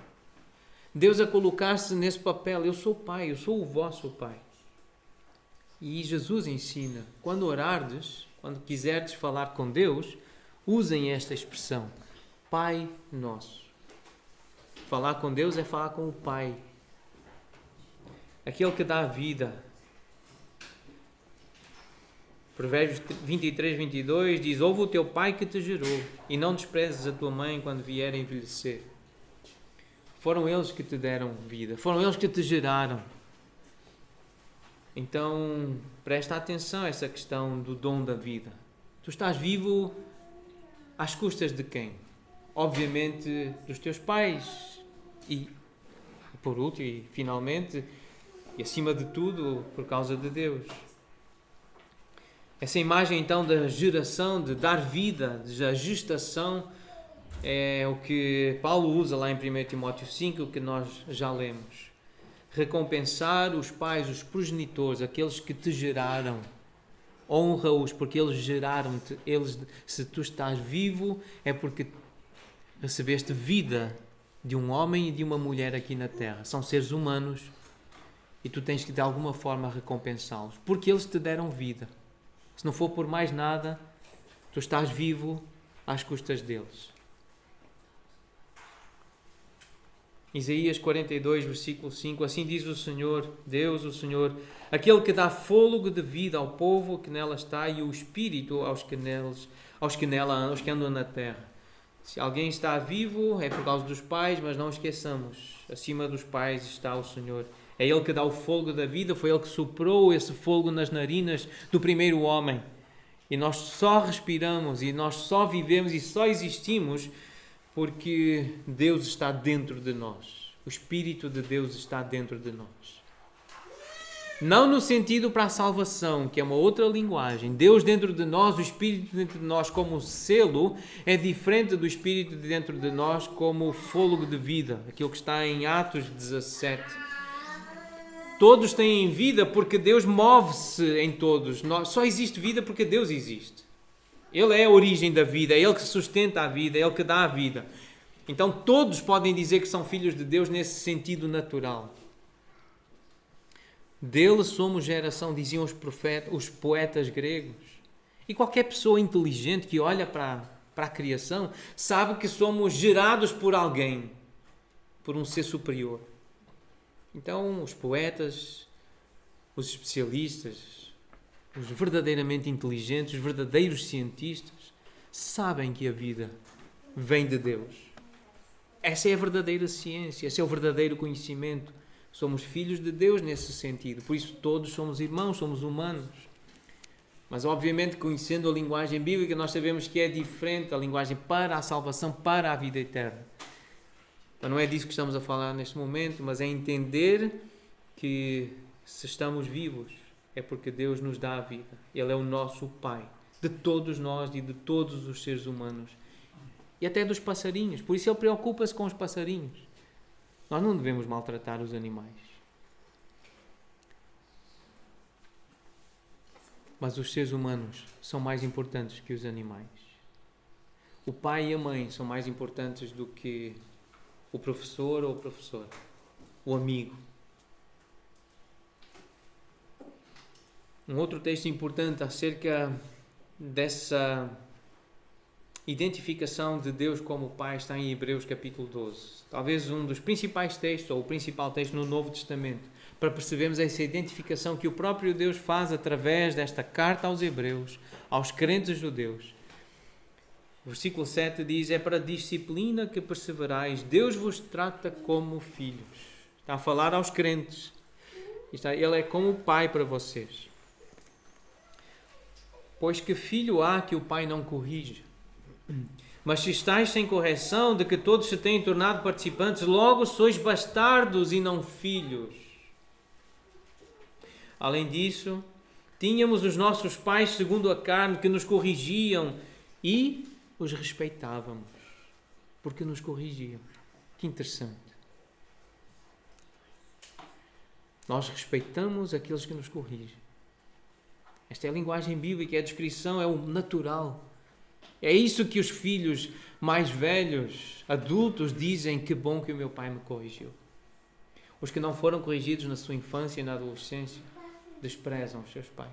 Deus a colocar-se nesse papel. Eu sou pai, eu sou o vosso pai. E Jesus ensina, quando orardes, quando quiserdes falar com Deus, usem esta expressão, Pai Nosso. Falar com Deus é falar com o Pai. Aquele que dá a vida. Provérbios 23, 22 diz, ouve o teu pai que te gerou e não desprezes a tua mãe quando vier a envelhecer. Foram eles que te deram vida, foram eles que te geraram. Então, presta atenção a essa questão do dom da vida. Tu estás vivo às custas de quem? Obviamente dos teus pais e, por último e finalmente, e acima de tudo, por causa de Deus. Essa imagem então da geração, de dar vida, da gestação, é o que Paulo usa lá em 1 Timóteo 5, que nós já lemos. Recompensar os pais, os progenitores, aqueles que te geraram. Honra-os porque eles geraram-te. Se tu estás vivo, é porque recebeste vida de um homem e de uma mulher aqui na terra. São seres humanos e tu tens que de alguma forma recompensá-los. Porque eles te deram vida. Se não for por mais nada, tu estás vivo às custas deles. Isaías 42, versículo 5, assim diz o Senhor, Deus, o Senhor, aquele que dá fôlego de vida ao povo que nela está e o espírito aos que andam na terra. Se alguém está vivo, é por causa dos pais, mas não esqueçamos, acima dos pais está o Senhor. É Ele que dá o fôlego da vida, foi Ele que soprou esse fôlego nas narinas do primeiro homem. E nós só respiramos, e nós só vivemos e só existimos porque Deus está dentro de nós. O Espírito de Deus está dentro de nós. Não no sentido para a salvação, que é uma outra linguagem. Deus dentro de nós, o Espírito dentro de nós como selo, é diferente do Espírito dentro de nós como fôlego de vida. Aquilo que está em Atos 17. Todos têm vida porque Deus move-se em todos. Só existe vida porque Deus existe. Ele é a origem da vida, é Ele que sustenta a vida, é Ele que dá a vida. Então todos podem dizer que são filhos de Deus nesse sentido natural. Dele somos geração, diziam os poetas gregos. E qualquer pessoa inteligente que olha para a criação sabe que somos gerados por alguém, por um ser superior. Então os poetas, os especialistas, os verdadeiramente inteligentes, os verdadeiros cientistas, sabem que a vida vem de Deus. Essa é a verdadeira ciência, esse é o verdadeiro conhecimento. Somos filhos de Deus nesse sentido. Por isso todos somos irmãos, somos humanos. Mas obviamente conhecendo a linguagem bíblica nós sabemos que é diferente a linguagem para a salvação, para a vida eterna. Mas não é disso que estamos a falar neste momento, mas é entender que se estamos vivos é porque Deus nos dá a vida. Ele é o nosso Pai, de todos nós e de todos os seres humanos. E até dos passarinhos. Por isso Ele preocupa-se com os passarinhos. Nós não devemos maltratar os animais. Mas os seres humanos são mais importantes que os animais. O pai e a mãe são mais importantes do que o professor ou a professora, o amigo. Um outro texto importante acerca dessa identificação de Deus como Pai está em Hebreus capítulo 12. Talvez um dos principais textos, ou o principal texto no Novo Testamento, para percebermos essa identificação que o próprio Deus faz através desta carta aos Hebreus, aos crentes judeus. O versículo 7 diz: é para a disciplina que perseverais, Deus vos trata como filhos. Está a falar aos crentes. Ele é como Pai para vocês. Pois que filho há que o Pai não corrige? Mas se estáis sem correção, de que todos se têm tornado participantes, logo sois bastardos e não filhos. Além disso, tínhamos os nossos pais segundo a carne que nos corrigiam e os respeitávamos, porque nos corrigiam. Que interessante. Nós respeitamos aqueles que nos corrigem. Esta é a linguagem bíblica, é a descrição, é o natural. É isso que os filhos mais velhos, adultos, dizem: que bom que o meu pai me corrigiu. Os que não foram corrigidos na sua infância e na adolescência desprezam os seus pais.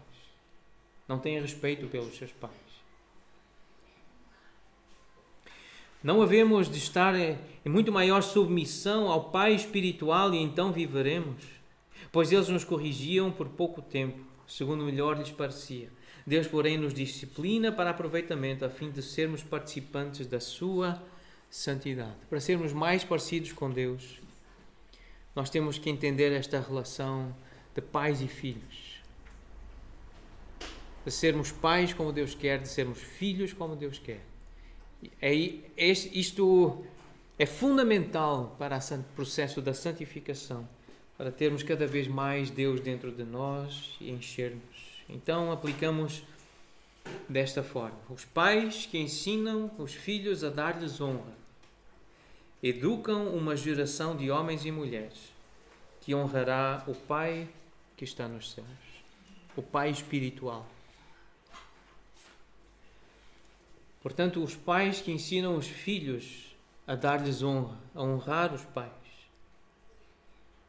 Não têm respeito pelos seus pais. Não havemos de estar em muito maior submissão ao Pai espiritual e então viveremos? Pois eles nos corrigiam por pouco tempo, segundo melhor lhes parecia. Deus, porém, nos disciplina para aproveitamento, a fim de sermos participantes da sua santidade. Para sermos mais parecidos com Deus, nós temos que entender esta relação de pais e filhos. De sermos pais como Deus quer, de sermos filhos como Deus quer. Isto é fundamental para o processo da santificação, para termos cada vez mais Deus dentro de nós e encher-nos. Então aplicamos desta forma: os pais que ensinam os filhos a dar-lhes honra, educam uma geração de homens e mulheres que honrará o Pai que está nos céus, o Pai espiritual. Portanto, os pais que ensinam os filhos a dar-lhes honra, a honrar os pais,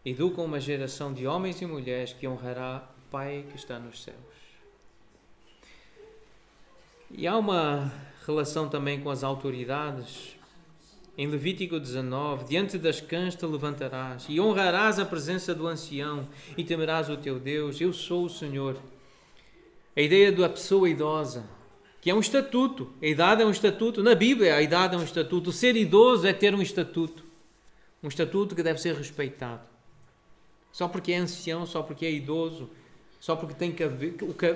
educam uma geração de homens e mulheres que honrará o Pai que está nos céus. E há uma relação também com as autoridades. Em Levítico 19, diante das cãs te levantarás e honrarás a presença do ancião e temerás o teu Deus. Eu sou o Senhor. A ideia da pessoa idosa, que é um estatuto. A idade é um estatuto. Na Bíblia, a idade é um estatuto. Ser idoso é ter um estatuto. Um estatuto que deve ser respeitado. Só porque é ancião, só porque é idoso, só porque tem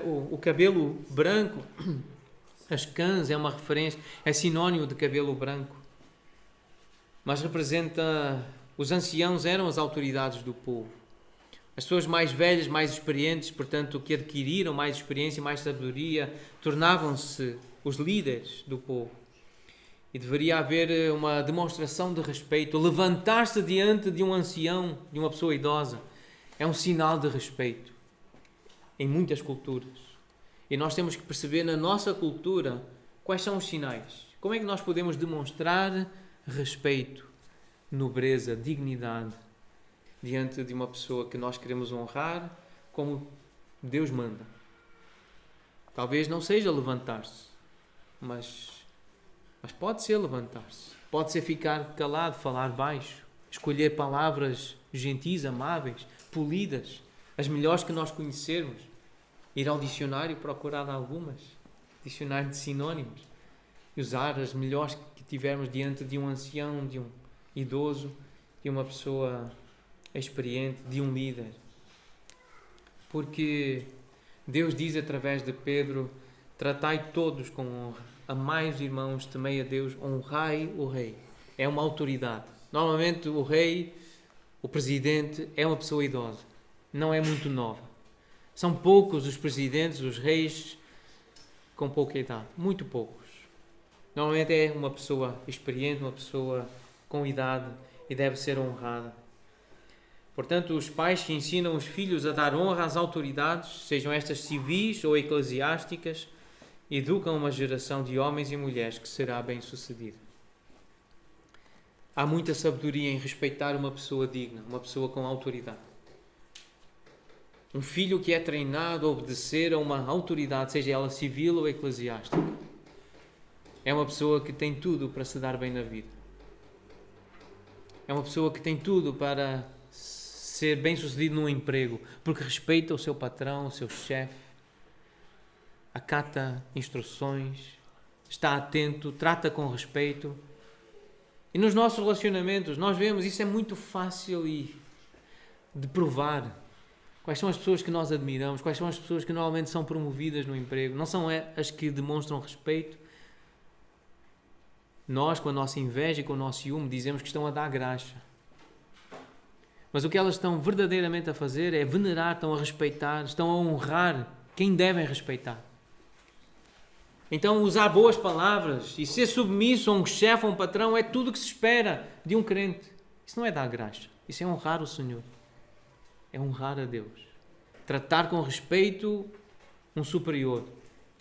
o cabelo branco. As cãs é uma referência, é sinónimo de cabelo branco. Mas representa... Os anciãos eram as autoridades do povo. As pessoas mais velhas, mais experientes, portanto, que adquiriram mais experiência e mais sabedoria, tornavam-se os líderes do povo. E deveria haver uma demonstração de respeito. Levantar-se diante de um ancião, de uma pessoa idosa, é um sinal de respeito. Em muitas culturas. E nós temos que perceber na nossa cultura quais são os sinais. Como é que nós podemos demonstrar respeito, nobreza, dignidade diante de uma pessoa que nós queremos honrar como Deus manda. Talvez não seja levantar-se, mas pode ser levantar-se. Pode ser ficar calado, falar baixo, escolher palavras gentis, amáveis, polidas, as melhores que nós conhecermos. Ir ao dicionário e procurar algumas, dicionário de sinónimos, e usar as melhores que tivermos diante de um ancião, de um idoso, de uma pessoa experiente, de um líder. Porque Deus diz através de Pedro: tratai todos com honra, amai os irmãos, temei a Deus, honrai o rei. É uma autoridade. Normalmente o rei, o presidente, é uma pessoa idosa, não é muito nova. São poucos os presidentes, os reis com pouca idade, muito poucos. Normalmente é uma pessoa experiente, uma pessoa com idade e deve ser honrada. Portanto, os pais que ensinam os filhos a dar honra às autoridades, sejam estas civis ou eclesiásticas, educam uma geração de homens e mulheres que será bem-sucedida. Há muita sabedoria em respeitar uma pessoa digna, uma pessoa com autoridade. Um filho que é treinado a obedecer a uma autoridade, seja ela civil ou eclesiástica, é uma pessoa que tem tudo para se dar bem na vida. É uma pessoa que tem tudo para ser bem-sucedido num emprego, porque respeita o seu patrão, o seu chefe, acata instruções, está atento, trata com respeito. E nos nossos relacionamentos, nós vemos, isso é muito fácil de provar. Quais são as pessoas que nós admiramos, quais são as pessoas que normalmente são promovidas no emprego, não são as que demonstram respeito. Nós, com a nossa inveja e com o nosso ciúme, dizemos que estão a dar graxa. Mas o que elas estão verdadeiramente a fazer é venerar, estão a respeitar, estão a honrar quem devem respeitar. Então, usar boas palavras e ser submisso a um chefe, a um patrão, é tudo o que se espera de um crente. Isso não é dar graxa, isso é honrar o Senhor. É honrar a Deus. Tratar com respeito um superior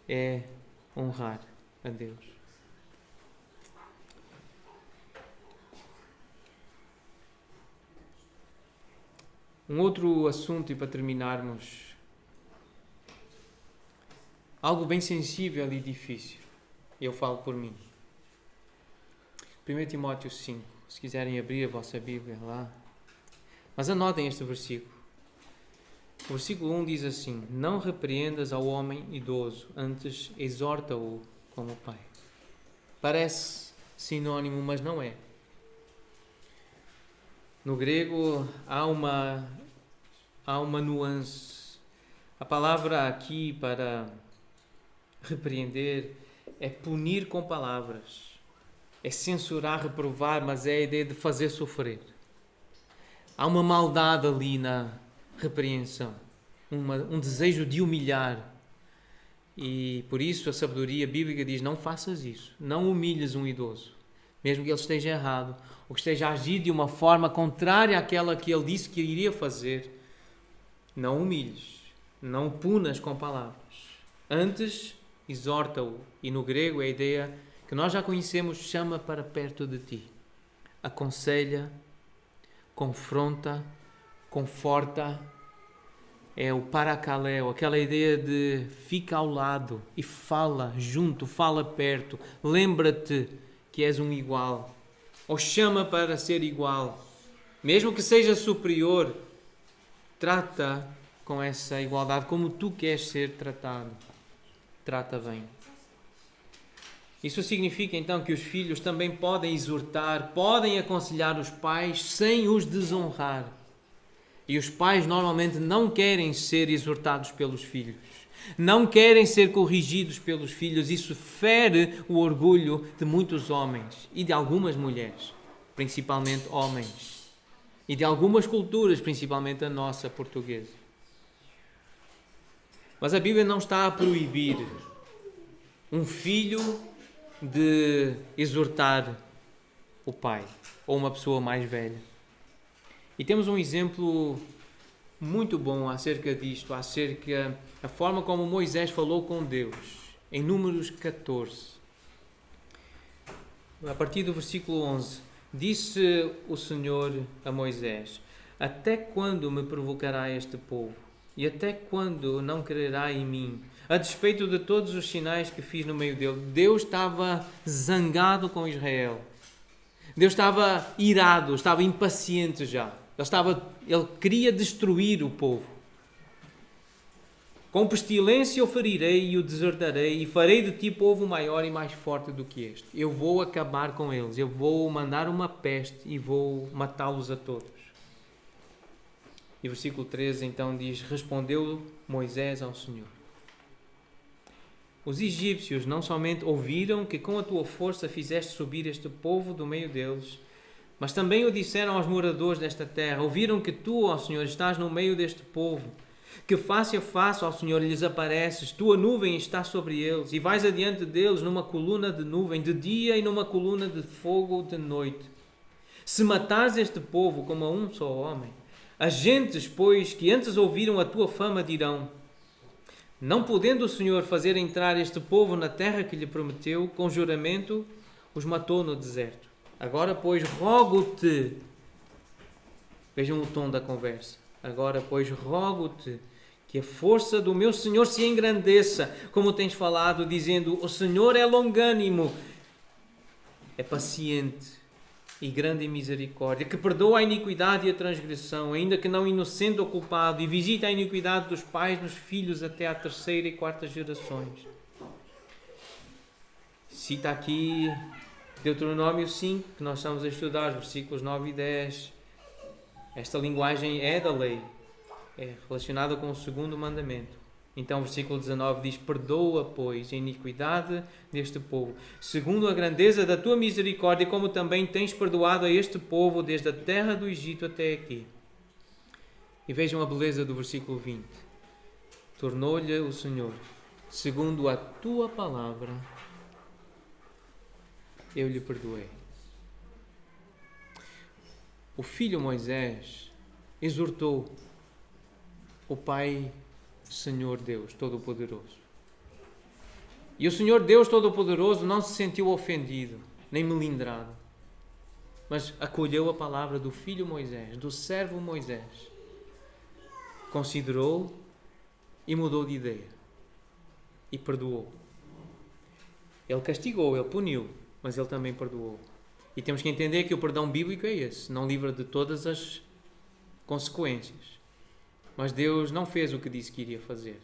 é honrar a Deus. Um outro assunto, e para terminarmos, algo bem sensível e difícil. Eu falo por mim. 1 Timóteo 5. Se quiserem abrir a vossa Bíblia lá. Mas anotem este versículo. O versículo 1 diz assim: não repreendas ao homem idoso, antes exorta-o como pai. Parece sinónimo, mas não é. No grego há uma nuance. A palavra aqui para repreender é punir com palavras, é censurar, reprovar, mas é a ideia de fazer sofrer. Há uma maldade ali na repreensão, um desejo de humilhar. E por isso a sabedoria bíblica diz: não faças isso, não humilhes um idoso, mesmo que ele esteja errado, ou que esteja a agir de uma forma contrária àquela que ele disse que iria fazer. Não humilhes, não o punas com palavras. Antes, exorta-o. E no grego é a ideia que nós já conhecemos: chama para perto de ti. Aconselha, confronta, conforta. É o paracaléu, aquela ideia de fica ao lado e fala junto, fala perto. Lembra-te que és um igual. Ou chama para ser igual. Mesmo que seja superior, trata com essa igualdade como tu queres ser tratado. Trata bem. Isso significa então que os filhos também podem exortar, podem aconselhar os pais sem os desonrar. E os pais normalmente não querem ser exortados pelos filhos. Não querem ser corrigidos pelos filhos. Isso fere o orgulho de muitos homens e de algumas mulheres, principalmente homens. E de algumas culturas, principalmente a nossa portuguesa. Mas a Bíblia não está a proibir um filho de exortar o pai ou uma pessoa mais velha. E temos um exemplo muito bom acerca disto, acerca da forma como Moisés falou com Deus, em Números 14. A partir do versículo 11, disse o Senhor a Moisés: até quando me provocará este povo? E até quando não crerá em mim? A despeito de todos os sinais que fiz no meio dele. Deus estava zangado com Israel. Deus estava irado, estava impaciente já. Ele queria destruir o povo. Com pestilência o ferirei e o desertarei, e farei de ti povo maior e mais forte do que este. Eu vou acabar com eles, eu vou mandar uma peste e vou matá-los a todos. E versículo 13 então diz: respondeu Moisés ao Senhor: os egípcios não somente ouviram que com a tua força fizeste subir este povo do meio deles, Mas também o disseram aos moradores desta terra. Ouviram que tu, ó Senhor, estás no meio deste povo, que face a face, ó Senhor, lhes apareces, tua nuvem está sobre eles, e vais adiante deles numa coluna de nuvem de dia e numa coluna de fogo de noite. Se matares este povo como a um só homem, as gentes, pois, que antes ouviram a tua fama, dirão: não podendo o Senhor fazer entrar este povo na terra que lhe prometeu, com juramento os matou no deserto. Agora, pois, rogo-te, vejam o tom da conversa, agora, pois, rogo-te que a força do meu Senhor se engrandeça, como tens falado, dizendo: o Senhor é longânimo, é paciente e grande em misericórdia, que perdoa a iniquidade e a transgressão, ainda que não inocente ou culpado, e visita a iniquidade dos pais nos filhos até à 3ª e 4ª gerações. Cita aqui Deuteronômio 5, que nós estamos a estudar, versículos 9 e 10. Esta linguagem é da lei, é relacionada com o 2º mandamento. Então, versículo 19 diz: perdoa, pois, a iniquidade deste povo, segundo a grandeza da tua misericórdia, como também tens perdoado a este povo desde a terra do Egito até aqui. E vejam a beleza do versículo 20. Tornou-lhe o Senhor, segundo a tua palavra, eu lhe perdoei. O filho Moisés exortou o Pai Senhor Deus Todo-Poderoso. E o Senhor Deus Todo-Poderoso não se sentiu ofendido, nem melindrado, mas acolheu a palavra do filho Moisés, do servo Moisés. Considerou e mudou de ideia. E perdoou. Ele castigou, ele puniu, mas ele também perdoou. E temos que entender que o perdão bíblico é esse, não livra de todas as consequências. Mas Deus não fez o que disse que iria fazer.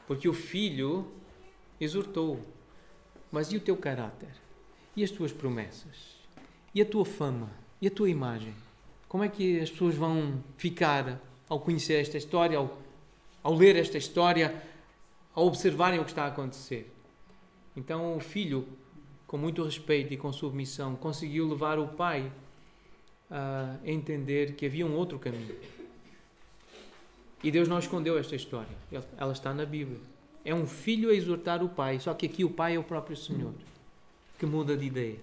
Porque o Filho exortou. Mas e o teu caráter? E as tuas promessas? E a tua fama? E a tua imagem? Como é que as pessoas vão ficar ao conhecer esta história, ao ler esta história, ao observarem o que está a acontecer? Então o Filho, com muito respeito e com submissão, conseguiu levar o Pai a entender que havia um outro caminho. E Deus não escondeu esta história. Ela está na Bíblia. É um filho a exortar o pai. Só que aqui o pai é o próprio Senhor, que muda de ideia.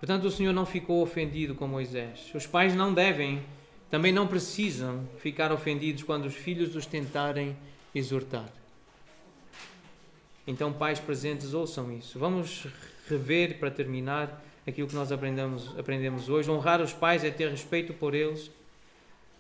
Portanto, o Senhor não ficou ofendido com Moisés. Os pais não devem, também não precisam ficar ofendidos quando os filhos os tentarem exortar. Então, pais presentes, ouçam isso. Vamos rever, para terminar, aquilo que nós aprendemos hoje. Honrar os pais é ter respeito por eles.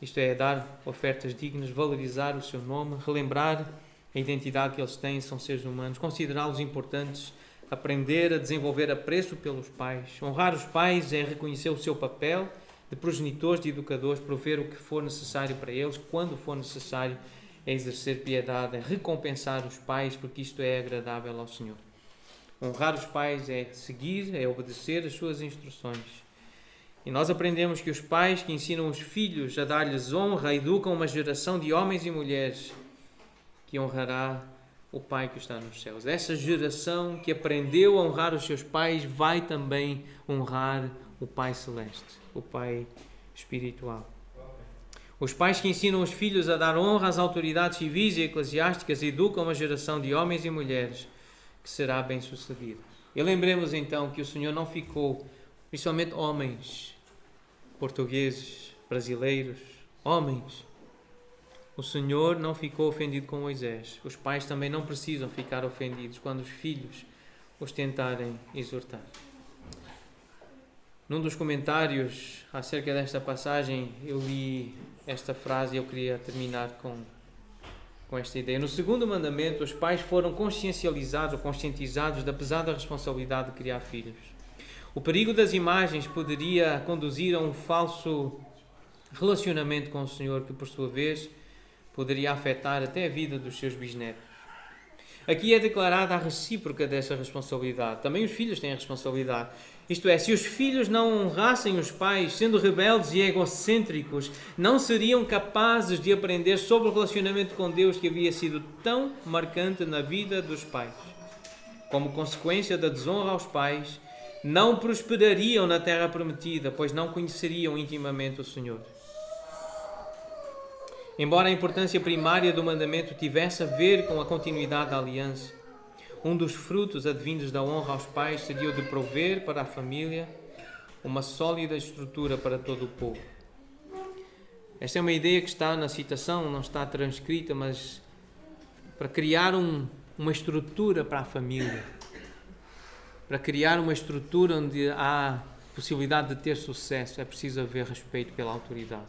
Isto é, dar ofertas dignas, valorizar o seu nome, relembrar a identidade que eles têm, são seres humanos, considerá-los importantes, aprender a desenvolver apreço pelos pais. Honrar os pais é reconhecer o seu papel de progenitores, de educadores, prover o que for necessário para eles, quando for necessário, é exercer piedade, é recompensar os pais, porque isto é agradável ao Senhor. Honrar os pais é seguir, é obedecer as suas instruções. E nós aprendemos que os pais que ensinam os filhos a dar-lhes honra educam uma geração de homens e mulheres que honrará o Pai que está nos céus. Essa geração que aprendeu a honrar os seus pais vai também honrar o Pai Celeste, o Pai espiritual. Os pais que ensinam os filhos a dar honra às autoridades civis e eclesiásticas educam uma geração de homens e mulheres que será bem-sucedida. E lembremos então que o Senhor não ficou, principalmente homens, portugueses, brasileiros, homens. O Senhor não ficou ofendido com Moisés. Os pais também não precisam ficar ofendidos quando os filhos os tentarem exortar. Num dos comentários acerca desta passagem, eu li esta frase e eu queria terminar com esta ideia. No 2º mandamento, os pais foram consciencializados ou conscientizados da pesada responsabilidade de criar filhos. O perigo das imagens poderia conduzir a um falso relacionamento com o Senhor, que por sua vez poderia afetar até a vida dos seus bisnetos. Aqui é declarada a recíproca dessa responsabilidade. Também os filhos têm a responsabilidade. Isto é, se os filhos não honrassem os pais, sendo rebeldes e egocêntricos, não seriam capazes de aprender sobre o relacionamento com Deus que havia sido tão marcante na vida dos pais. Como consequência da desonra aos pais, não prosperariam na terra prometida, pois não conheceriam intimamente o Senhor. Embora a importância primária do mandamento tivesse a ver com a continuidade da aliança, um dos frutos advindos da honra aos pais seria o de prover para a família uma sólida estrutura para todo o povo. Esta é uma ideia que está na citação, não está transcrita, mas para criar uma estrutura para a família, para criar uma estrutura onde há possibilidade de ter sucesso, é preciso haver respeito pela autoridade,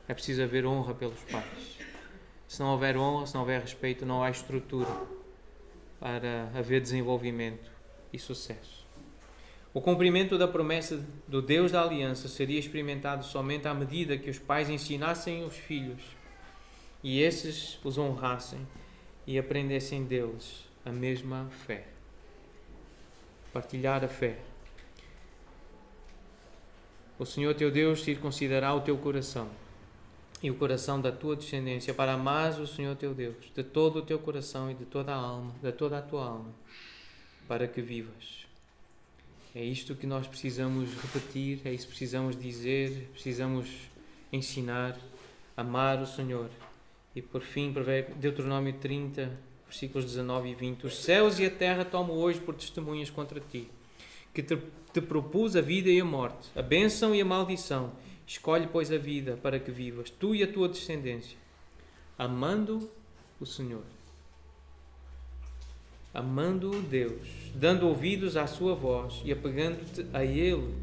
é preciso haver honra pelos pais. Se não houver honra, se não houver respeito, não há estrutura para haver desenvolvimento e sucesso. O cumprimento da promessa do Deus da aliança seria experimentado somente à medida que os pais ensinassem os filhos e esses os honrassem e aprendessem deles a mesma fé. Partilhar a fé. O Senhor teu Deus circuncidará o teu coração e o coração da tua descendência para amares o Senhor teu Deus de todo o teu coração e de toda a alma, de toda a tua alma, para que vivas. É isto que nós precisamos repetir, é isso que precisamos dizer, precisamos ensinar, amar o Senhor. E por fim, Deuteronômio 30, versículos 19 e 20. Os céus e a terra tomam hoje por testemunhas contra ti, que te propus a vida e a morte, a bênção e a maldição. Escolhe, pois, a vida para que vivas, tu e a tua descendência, amando o Senhor. Amando Deus, dando ouvidos à sua voz e apegando-te a Ele,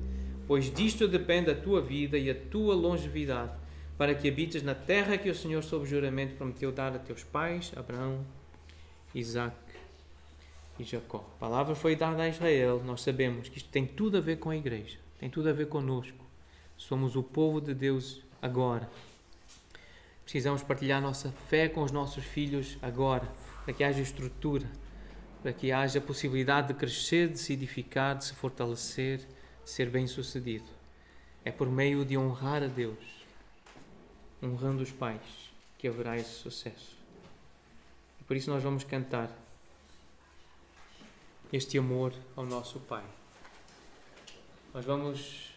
pois disto depende a tua vida e a tua longevidade, para que habites na terra que o Senhor, sob juramento, prometeu dar a teus pais, Abraão, Isaque e Jacó. A palavra foi dada a Israel. Nós sabemos que isto tem tudo a ver com a igreja, tem tudo a ver conosco. Somos o povo de Deus agora. Precisamos partilhar a nossa fé com os nossos filhos agora, para que haja estrutura, para que haja possibilidade de crescer, de se edificar, de se fortalecer, de ser bem-sucedido. É por meio de honrar a Deus, honrando os pais, que haverá esse sucesso. E por isso nós vamos cantar este amor ao nosso Pai. Nós vamos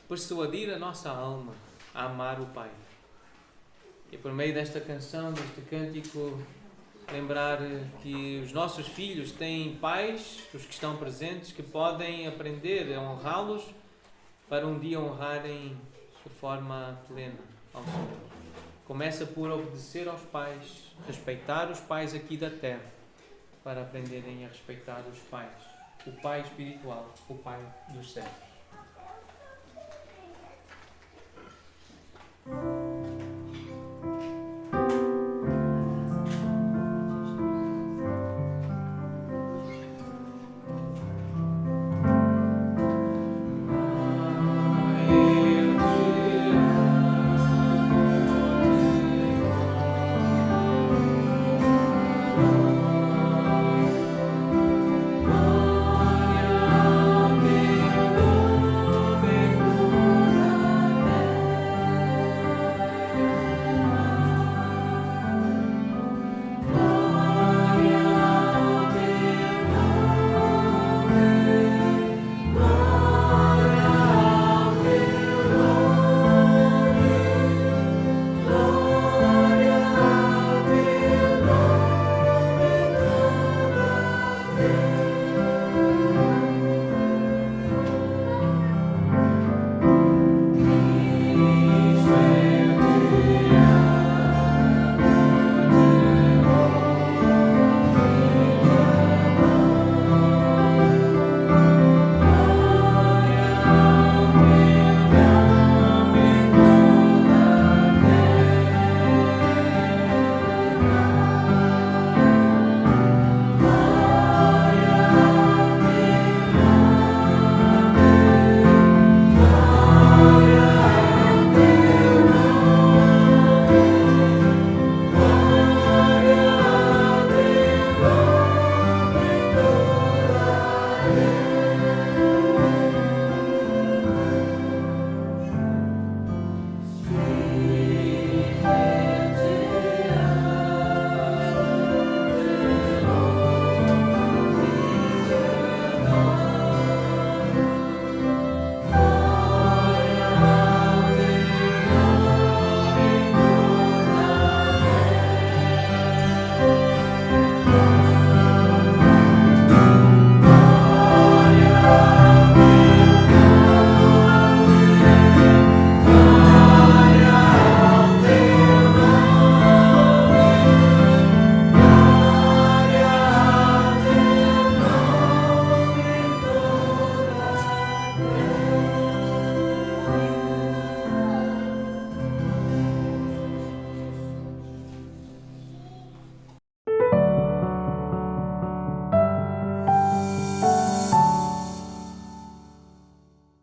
persuadir a nossa alma a amar o Pai. E por meio desta canção, deste cântico, lembrar que os nossos filhos têm pais, os que estão presentes, que podem aprender a honrá-los para um dia honrarem de forma plena ao Senhor. Começa por obedecer aos pais, respeitar os pais aqui da terra, para aprenderem a respeitar os pais, o Pai espiritual, o Pai dos céus.